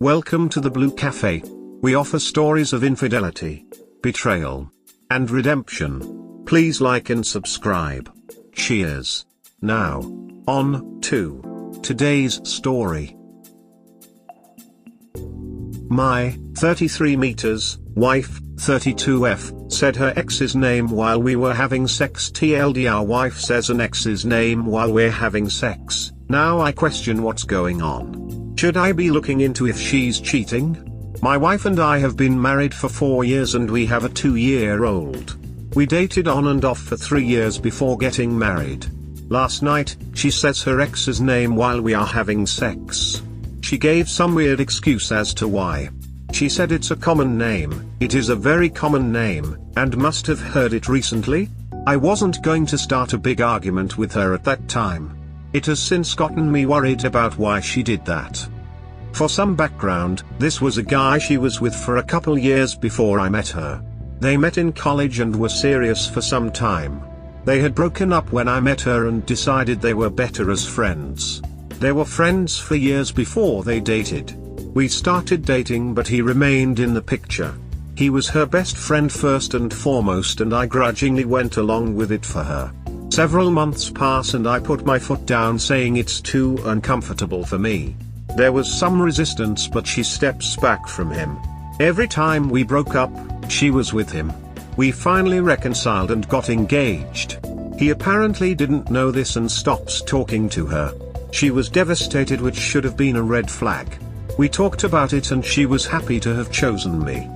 Welcome to the Blue Cafe. We offer stories of infidelity, betrayal, and redemption. Please like and subscribe. Cheers. Now, on to today's story. My 33 meters wife, 32F, said her ex's name while we were having sex. TLDR, wife says an ex's name while we're having sex. Now I question what's going on. Should I be looking into if she's cheating? My wife and I have been married for 4 years and we have a 2-year-old. We dated on and off for 3 years before getting married. Last night, she says her ex's name while we are having sex. She gave some weird excuse as to why. She said it's a common name. It is a very common name, and must have heard it recently. I wasn't going to start a big argument with her at that time. It has since gotten me worried about why she did that. For some background, this was a guy she was with for a couple years before I met her. They met in college and were serious for some time. They had broken up when I met her and decided they were better as friends. They were friends for years before they dated. We started dating, but he remained in the picture. He was her best friend first and foremost, and I grudgingly went along with it for her. Several months pass and I put my foot down, saying it's too uncomfortable for me. There was some resistance, but she steps back from him. Every time we broke up, she was with him. We finally reconciled and got engaged. He apparently didn't know this and stops talking to her. She was devastated, which should have been a red flag. We talked about it and she was happy to have chosen me.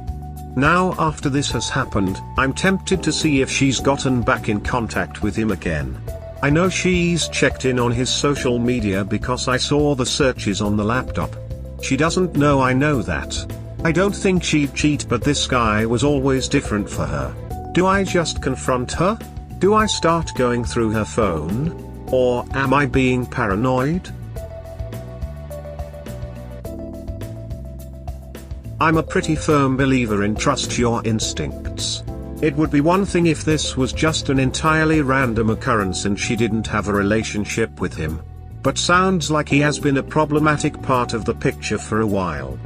Now after this has happened, I'm tempted to see if she's gotten back in contact with him again. I know she's checked in on his social media because I saw the searches on the laptop. She doesn't know I know that. I don't think she'd cheat, but this guy was always different for her. Do I just confront her? Do I start going through her phone? Or am I being paranoid? I'm a pretty firm believer in trust your instincts. It would be one thing if this was just an entirely random occurrence and she didn't have a relationship with him. But sounds like he has been a problematic part of the picture for a while.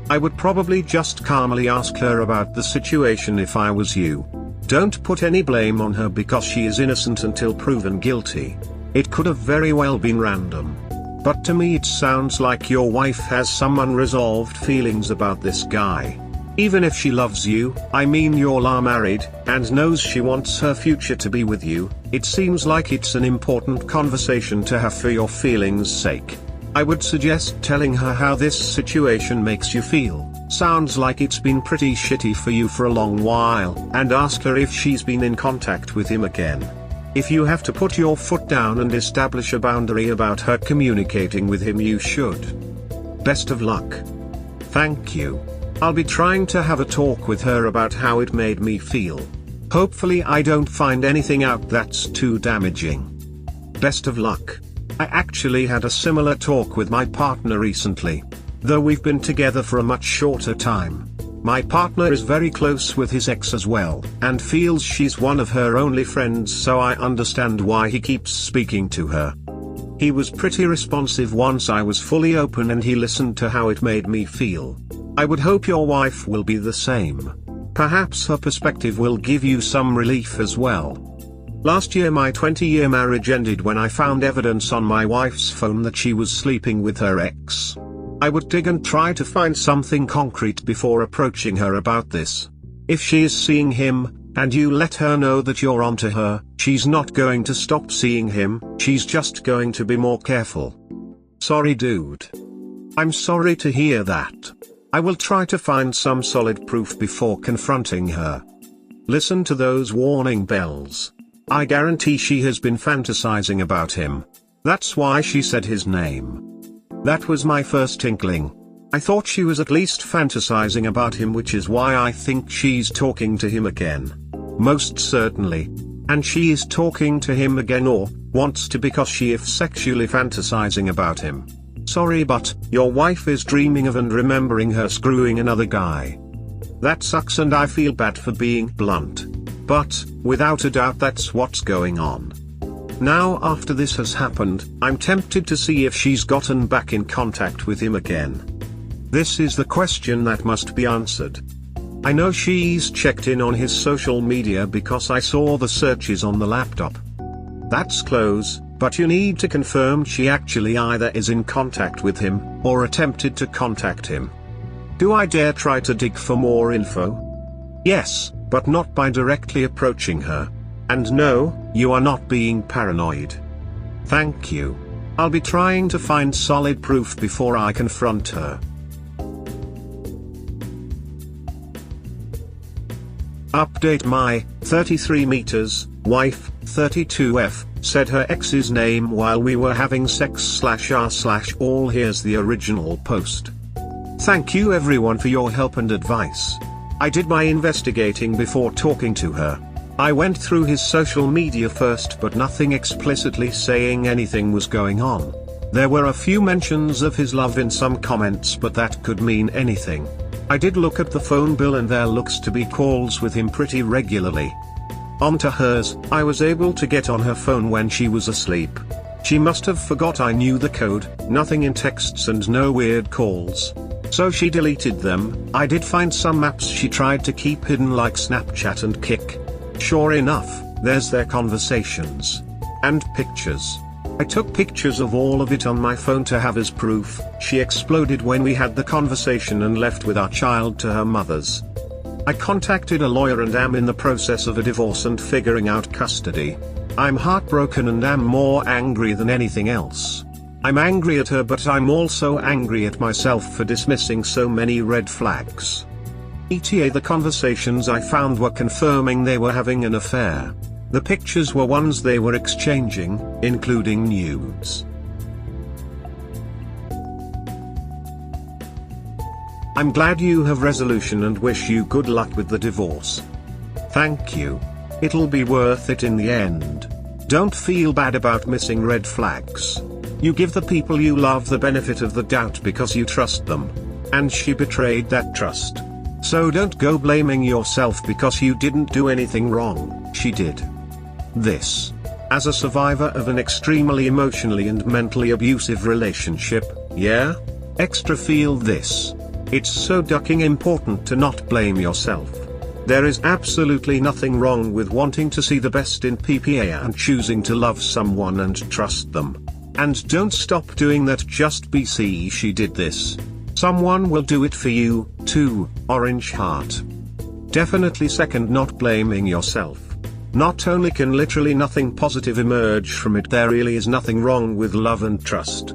I would probably just calmly ask her about the situation if I was you. Don't put any blame on her because she is innocent until proven guilty. It could have very well been random. But to me it sounds like your wife has some unresolved feelings about this guy. Even if she loves you, I mean you're married, and knows she wants her future to be with you, it seems like it's an important conversation to have for your feelings' sake. I would suggest telling her how this situation makes you feel. Sounds like it's been pretty shitty for you for a long while, and ask her if she's been in contact with him again. If you have to put your foot down and establish a boundary about her communicating with him, you should. Best of luck. Thank you. I'll be trying to have a talk with her about how it made me feel. Hopefully I don't find anything out that's too damaging. Best of luck. I actually had a similar talk with my partner recently. Though we've been together for a much shorter time. My partner is very close with his ex as well, and feels she's one of her only friends, so I understand why he keeps speaking to her. He was pretty responsive once I was fully open and he listened to how it made me feel. I would hope your wife will be the same. Perhaps her perspective will give you some relief as well. Last year my 20-year marriage ended when I found evidence on my wife's phone that she was sleeping with her ex. I would dig and try to find something concrete before approaching her about this. If she is seeing him, and you let her know that you're onto her, she's not going to stop seeing him, she's just going to be more careful. Sorry dude. I'm sorry to hear that. I will try to find some solid proof before confronting her. Listen to those warning bells. I guarantee she has been fantasizing about him. That's why she said his name. That was my first inkling. I thought she was at least fantasizing about him, which is why I think she's talking to him again. Most certainly. And she is talking to him again, or wants to, because she is sexually fantasizing about him. Sorry, but your wife is dreaming of and remembering her screwing another guy. That sucks and I feel bad for being blunt. But, without a doubt that's what's going on. Now after this has happened, I'm tempted to see if she's gotten back in contact with him again. This is the question that must be answered. I know she's checked in on his social media because I saw the searches on the laptop. That's close, but you need to confirm she actually either is in contact with him, or attempted to contact him. Do I dare try to dig for more info? Yes, but not by directly approaching her. And no, you are not being paranoid. Thank you. I'll be trying to find solid proof before I confront her. Update: my 33 meters wife, 32F, said her ex's name while we were having sex/r/all. Here's the original post. Thank you everyone for your help and advice. I did my investigating before talking to her. I went through his social media first, but nothing explicitly saying anything was going on. There were a few mentions of his love in some comments, but that could mean anything. I did look at the phone bill and there looks to be calls with him pretty regularly. Onto hers, I was able to get on her phone when she was asleep. She must have forgot I knew the code, nothing in texts and no weird calls. So she deleted them. I did find some apps she tried to keep hidden like Snapchat and Kik. Sure enough, there's their conversations. And pictures. I took pictures of all of it on my phone to have as proof. She exploded when we had the conversation and left with our child to her mother's. I contacted a lawyer and am in the process of a divorce and figuring out custody. I'm heartbroken and am more angry than anything else. I'm angry at her, but I'm also angry at myself for dismissing so many red flags. ETA, the conversations I found were confirming they were having an affair. The pictures were ones they were exchanging, including nudes. I'm glad you have resolution and wish you good luck with the divorce. Thank you. It'll be worth it in the end. Don't feel bad about missing red flags. You give the people you love the benefit of the doubt because you trust them. And she betrayed that trust. So don't go blaming yourself because you didn't do anything wrong. She did. This. As a survivor of an extremely emotionally and mentally abusive relationship, yeah? Extra feel this. It's so ducking important to not blame yourself. There is absolutely nothing wrong with wanting to see the best in people and choosing to love someone and trust them. And don't stop doing that just because she did this. Someone will do it for you, too. Orange heart. Definitely second, not blaming yourself. Not only can literally nothing positive emerge from it, there really is nothing wrong with love and trust.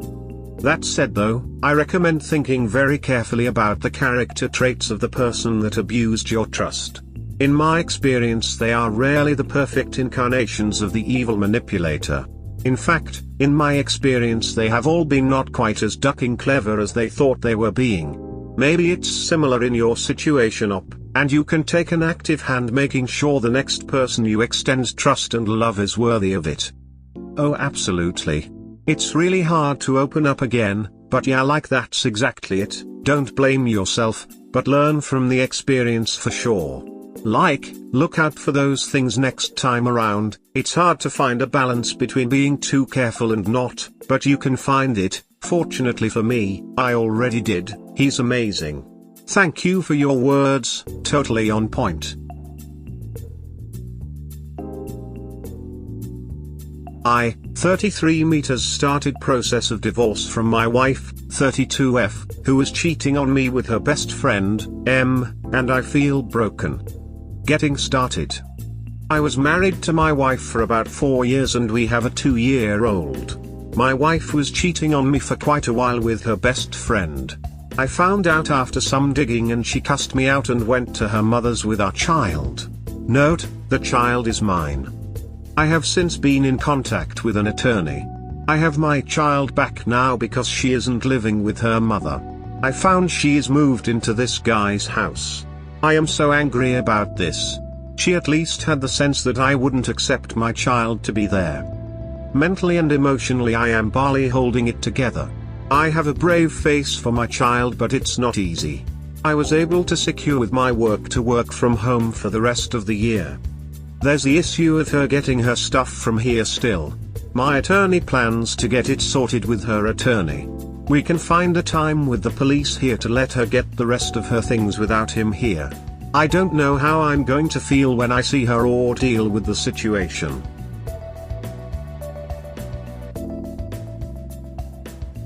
That said though, I recommend thinking very carefully about the character traits of the person that abused your trust. In my experience, they are rarely the perfect incarnations of the evil manipulator. In fact, in my experience, they have all been not quite as ducking clever as they thought they were being. Maybe it's similar in your situation and you can take an active hand making sure the next person you extend trust and love is worthy of it. Oh, absolutely. It's really hard to open up again, but yeah, like that's exactly it. Don't blame yourself, but learn from the experience for sure. Like, look out for those things next time around. It's hard to find a balance between being too careful and not, but you can find it. Fortunately for me, I already did. He's amazing. Thank you for your words, totally on point. I, 33 meters, started process of divorce from my wife, 32F, who was cheating on me with her best friend, M, and I feel broken. Getting started. I was married to my wife for about 4 years and we have a 2-year-old. My wife was cheating on me for quite a while with her best friend. I found out after some digging and she cussed me out and went to her mother's with our child. Note, the child is mine. I have since been in contact with an attorney. I have my child back now because she isn't living with her mother. I found she's moved into this guy's house. I am so angry about this. She at least had the sense that I wouldn't accept my child to be there. Mentally and emotionally I am barely holding it together. I have a brave face for my child, but it's not easy. I was able to secure with my work to work from home for the rest of the year. There's the issue of her getting her stuff from here still. My attorney plans to get it sorted with her attorney. We can find a time with the police here to let her get the rest of her things without him here. I don't know how I'm going to feel when I see her or deal with the situation.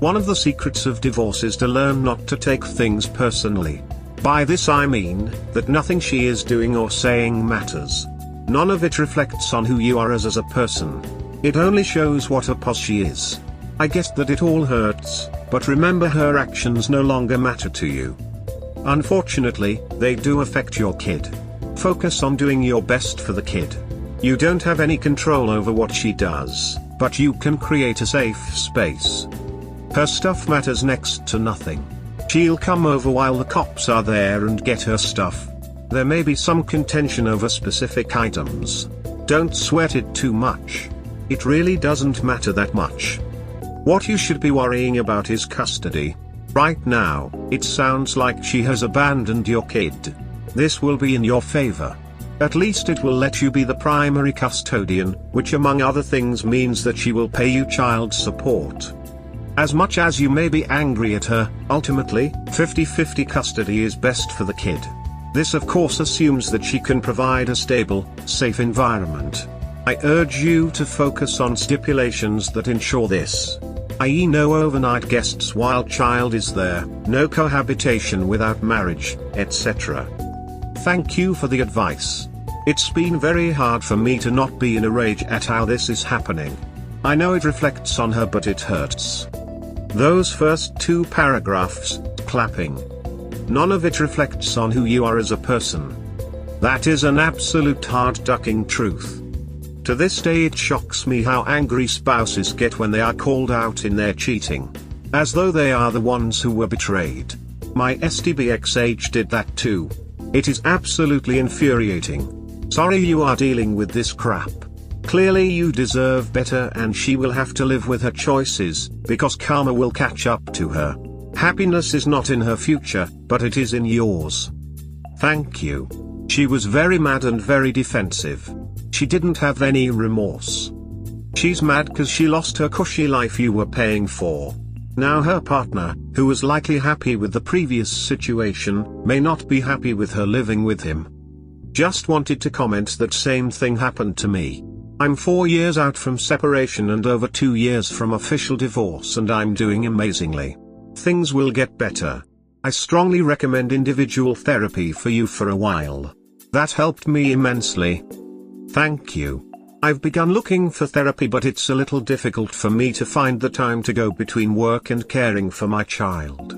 One of the secrets of divorce is to learn not to take things personally. By this I mean, that nothing she is doing or saying matters. None of it reflects on who you are as a person. It only shows what a puss she is. I get that it all hurts, but remember her actions no longer matter to you. Unfortunately, they do affect your kid. Focus on doing your best for the kid. You don't have any control over what she does, but you can create a safe space. Her stuff matters next to nothing. She'll come over while the cops are there and get her stuff. There may be some contention over specific items. Don't sweat it too much. It really doesn't matter that much. What you should be worrying about is custody. Right now, it sounds like she has abandoned your kid. This will be in your favor. At least it will let you be the primary custodian, which among other things means that she will pay you child support. As much as you may be angry at her, ultimately, 50-50 custody is best for the kid. This of course assumes that she can provide a stable, safe environment. I urge you to focus on stipulations that ensure this. I.e. no overnight guests while child is there, no cohabitation without marriage, etc. Thank you for the advice. It's been very hard for me to not be in a rage at how this is happening. I know it reflects on her, but it hurts. Those first 2 paragraphs, clapping. None of it reflects on who you are as a person. That is an absolute hard-ducking truth. To this day it shocks me how angry spouses get when they are called out in their cheating. As though they are the ones who were betrayed. My STBXH did that too. It is absolutely infuriating. Sorry you are dealing with this crap. Clearly you deserve better, and she will have to live with her choices, because karma will catch up to her. Happiness is not in her future, but it is in yours. Thank you. She was very mad and very defensive. She didn't have any remorse. She's mad cause she lost her cushy life you were paying for. Now her partner, who was likely happy with the previous situation, may not be happy with her living with him. Just wanted to comment that same thing happened to me. I'm 4 years out from separation and over 2 years from official divorce, and I'm doing amazingly. Things will get better. I strongly recommend individual therapy for you for a while. That helped me immensely. Thank you. I've begun looking for therapy, but it's a little difficult for me to find the time to go between work and caring for my child.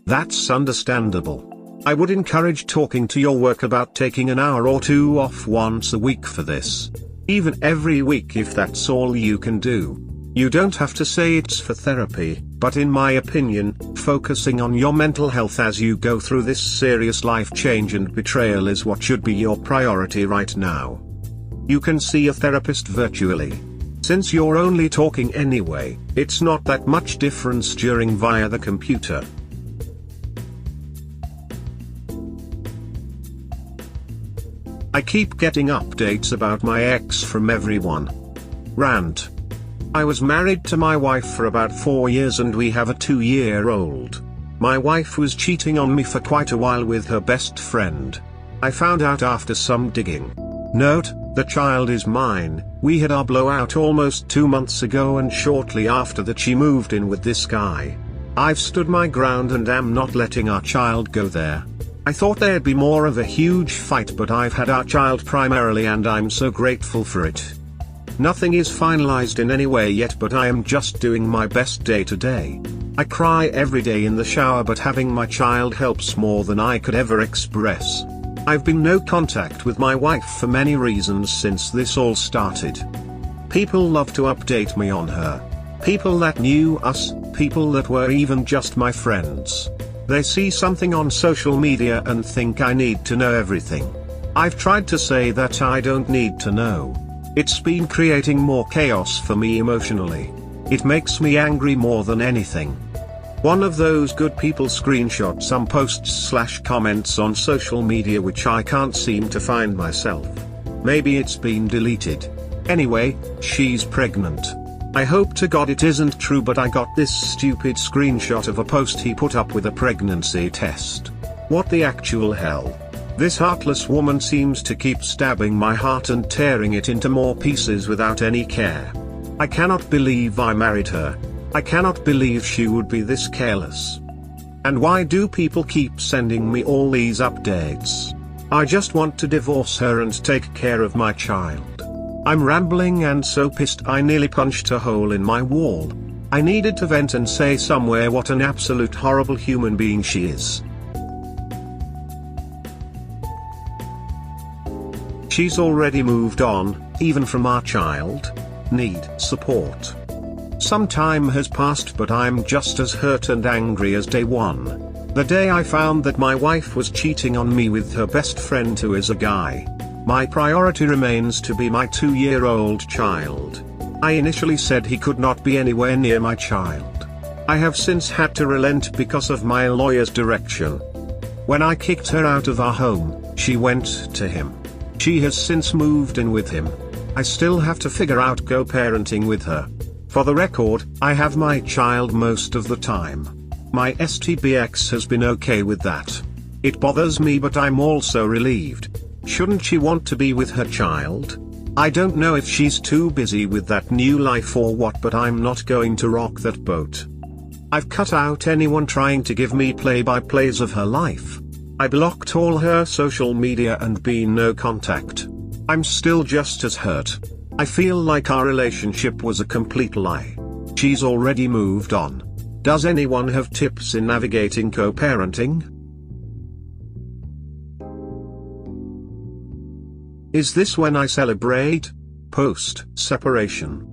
That's understandable. I would encourage talking to your work about taking an hour or 2 off once a week for this. Even every week if that's all you can do. You don't have to say it's for therapy, but in my opinion, focusing on your mental health as you go through this serious life change and betrayal is what should be your priority right now. You can see a therapist virtually. Since you're only talking anyway, it's not that much difference during via the computer. I keep getting updates about my ex from everyone. Rant. I was married to my wife for about 4 years and we have a 2-year-old. My wife was cheating on me for quite a while with her best friend. I found out after some digging. Note, the child is mine. We had our blowout almost 2 months ago, and shortly after that she moved in with this guy. I've stood my ground and am not letting our child go there. I thought there'd be more of a huge fight, but I've had our child primarily and I'm so grateful for it. Nothing is finalized in any way yet, but I am just doing my best day to day. I cry every day in the shower, but having my child helps more than I could ever express. I've been no contact with my wife for many reasons since this all started. People love to update me on her. People that knew us, people that were even just my friends. They see something on social media and think I need to know everything. I've tried to say that I don't need to know. It's been creating more chaos for me emotionally. It makes me angry more than anything. One of those good people screenshot some posts/comments on social media which I can't seem to find myself. Maybe it's been deleted. Anyway, she's pregnant. I hope to God it isn't true, but I got this stupid screenshot of a post he put up with a pregnancy test. What the actual hell? This heartless woman seems to keep stabbing my heart and tearing it into more pieces without any care. I cannot believe I married her. I cannot believe she would be this careless. And why do people keep sending me all these updates? I just want to divorce her and take care of my child. I'm rambling and so pissed I nearly punched a hole in my wall. I needed to vent and say somewhere what an absolute horrible human being she is. She's already moved on, even from our child. Need support. Some time has passed, but I'm just as hurt and angry as day one. The day I found that my wife was cheating on me with her best friend who is a guy. My priority remains to be my 2-year-old child. I initially said he could not be anywhere near my child. I have since had to relent because of my lawyer's direction. When I kicked her out of our home, she went to him. She has since moved in with him. I still have to figure out co-parenting with her. For the record, I have my child most of the time. My STBX has been okay with that. It bothers me, but I'm also relieved. Shouldn't she want to be with her child? I don't know if she's too busy with that new life or what, but I'm not going to rock that boat. I've cut out anyone trying to give me play-by-plays of her life. I blocked all her social media and been no contact. I'm still just as hurt. I feel like our relationship was a complete lie. She's already moved on. Does anyone have tips in navigating co-parenting? Is this when I celebrate? Post-separation.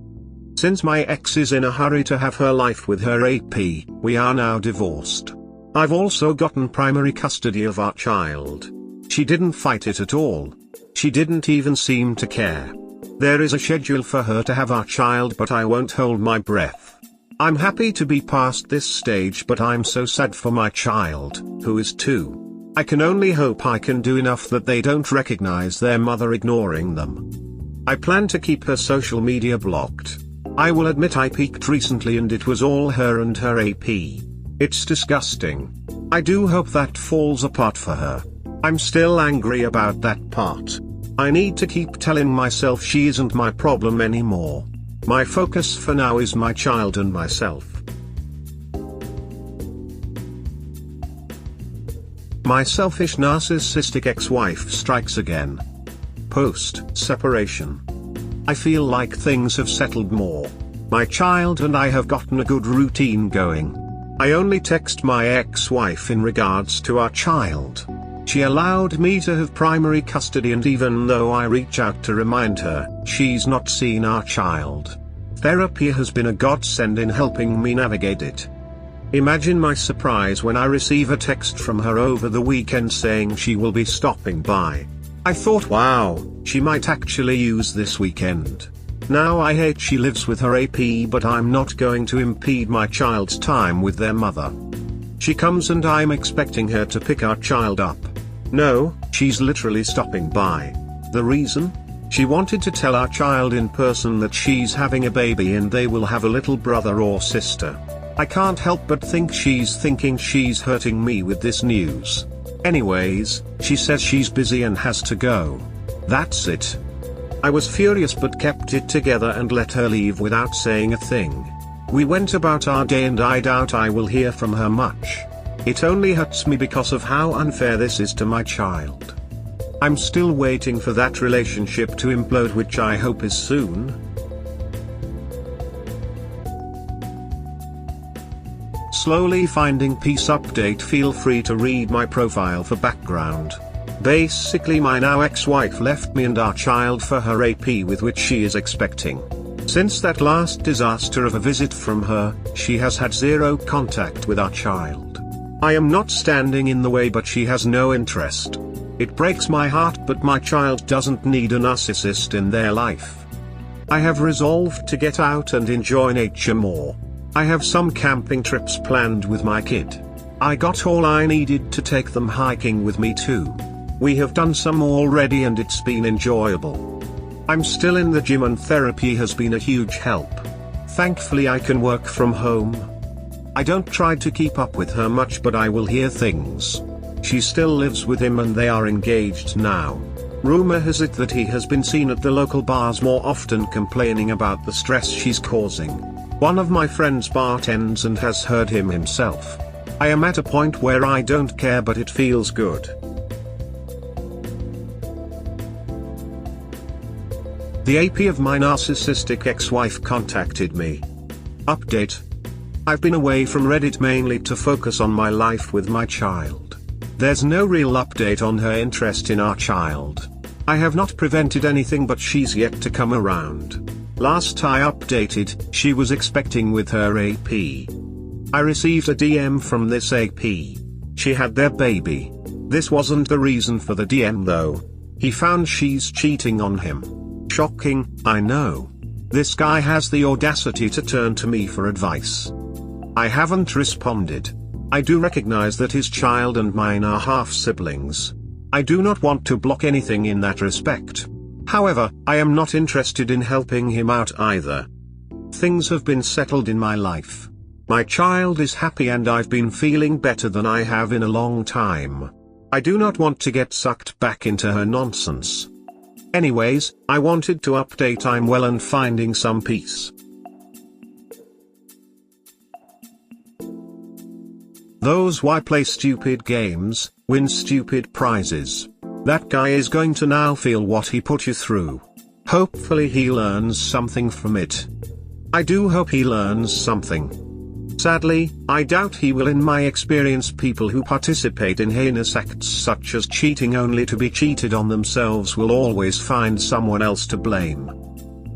Since my ex is in a hurry to have her life with her AP, we are now divorced. I've also gotten primary custody of our child. She didn't fight it at all. She didn't even seem to care. There is a schedule for her to have our child, but I won't hold my breath. I'm happy to be past this stage, but I'm so sad for my child, who is 2. I can only hope I can do enough that they don't recognize their mother ignoring them. I plan to keep her social media blocked. I will admit I peaked recently and it was all her and her AP. It's disgusting. I do hope that falls apart for her. I'm still angry about that part. I need to keep telling myself she isn't my problem anymore. My focus for now is my child and myself. My selfish narcissistic ex-wife strikes again. Post-separation. I feel like things have settled more. My child and I have gotten a good routine going. I only text my ex-wife in regards to our child. She allowed me to have primary custody, and even though I reach out to remind her, she's not seen our child. Therapy has been a godsend in helping me navigate it. Imagine my surprise when I receive a text from her over the weekend saying she will be stopping by. I thought, wow, she might actually use this weekend. Now I hate she lives with her AP, but I'm not going to impede my child's time with their mother. She comes and I'm expecting her to pick our child up. No, she's literally stopping by. The reason? She wanted to tell our child in person that she's having a baby and they will have a little brother or sister. I can't help but think she's thinking she's hurting me with this news. Anyways, she says she's busy and has to go. That's it. I was furious but kept it together and let her leave without saying a thing. We went about our day and I doubt I will hear from her much. It only hurts me because of how unfair this is to my child. I'm still waiting for that relationship to implode, which I hope is soon. Slowly finding peace update. Feel free to read my profile for background. Basically, my now ex-wife left me and our child for her AP, with which she is expecting. Since that last disaster of a visit from her, she has had zero contact with our child. I am not standing in the way, but she has no interest. It breaks my heart, but my child doesn't need a narcissist in their life. I have resolved to get out and enjoy nature more. I have some camping trips planned with my kid. I got all I needed to take them hiking with me too. We have done some already and it's been enjoyable. I'm still in the gym and therapy has been a huge help. Thankfully I can work from home. I don't try to keep up with her much, but I will hear things. She still lives with him and they are engaged now. Rumor has it that he has been seen at the local bars more often, complaining about the stress she's causing. One of my friends bartends and has heard him himself. I am at a point where I don't care, but it feels good. The AP of my narcissistic ex-wife contacted me. Update. I've been away from Reddit mainly to focus on my life with my child. There's no real update on her interest in our child. I have not prevented anything, but she's yet to come around. Last I updated, she was expecting with her AP. I received a DM from this AP. She had their baby. This wasn't the reason for the DM though. He found she's cheating on him. Shocking, I know. This guy has the audacity to turn to me for advice. I haven't responded. I do recognize that his child and mine are half-siblings. I do not want to block anything in that respect. However, I am not interested in helping him out either. Things have been settled in my life. My child is happy and I've been feeling better than I have in a long time. I do not want to get sucked back into her nonsense. Anyways, I wanted to update I'm well and finding some peace. Those why play stupid games, win stupid prizes. That guy is going to now feel what he put you through. Hopefully he learns something from it. I do hope he learns something. Sadly, I doubt he will. In my experience, people who participate in heinous acts such as cheating only to be cheated on themselves will always find someone else to blame.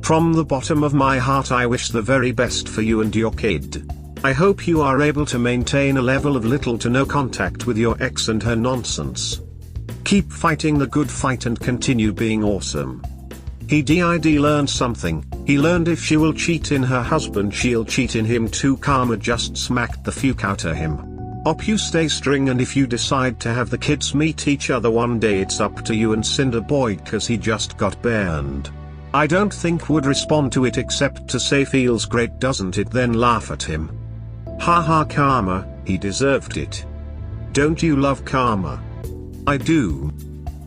From the bottom of my heart, I wish the very best for you and your kid. I hope you are able to maintain a level of little to no contact with your ex and her nonsense. Keep fighting the good fight and continue being awesome. He did learn something. He learned if she will cheat in her husband, she'll cheat in him too. Karma just smacked the fuck out of him. Hope you stay strong, and if you decide to have the kids meet each other one day, it's up to you and Cinder Boy, cause he just got burned. I don't think would respond to it except to say feels great doesn't it, then laugh at him. Haha, karma, he deserved it. Don't you love karma? I do.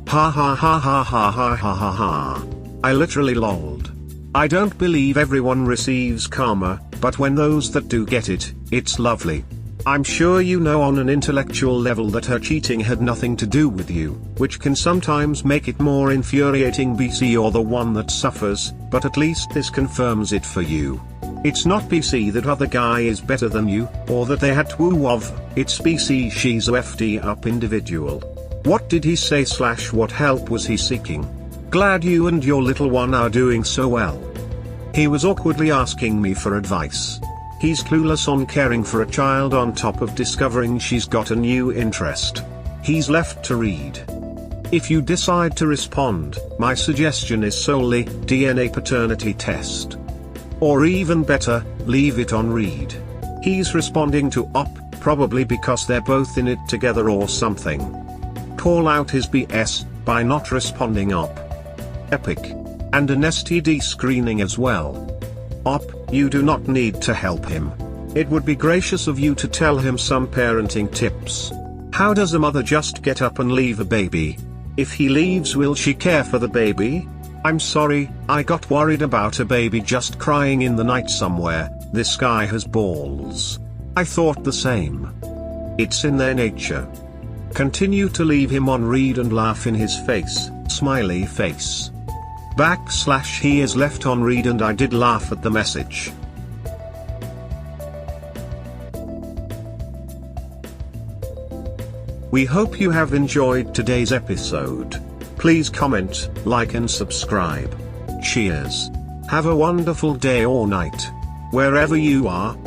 Ha ha ha ha ha ha ha ha ha. I literally lolled. I don't believe everyone receives karma, but when those that do get it, it's lovely. I'm sure you know on an intellectual level that her cheating had nothing to do with you, which can sometimes make it more infuriating. BC, you're the one that suffers, but at least this confirms it for you. It's not BC that other guy is better than you, or that they had two of, it's BC she's a FD up individual. What did he say / what help was he seeking? Glad you and your little one are doing so well. He was awkwardly asking me for advice. He's clueless on caring for a child on top of discovering she's got a new interest. He's left to read. If you decide to respond, my suggestion is solely DNA paternity test. Or even better, leave it on read. He's responding to op, probably because they're both in it together or something. Call out his BS by not responding op. Epic. And an STD screening as well. Op, you do not need to help him. It would be gracious of you to tell him some parenting tips. How does a mother just get up and leave a baby? If he leaves, will she care for the baby? I'm sorry, I got worried about a baby just crying in the night somewhere. This guy has balls. I thought the same. It's in their nature. Continue to leave him on read and laugh in his face, smiley face. / he is left on read and I did laugh at the message. We hope you have enjoyed today's episode. Please comment, like and subscribe. Cheers. Have a wonderful day or night. Wherever you are.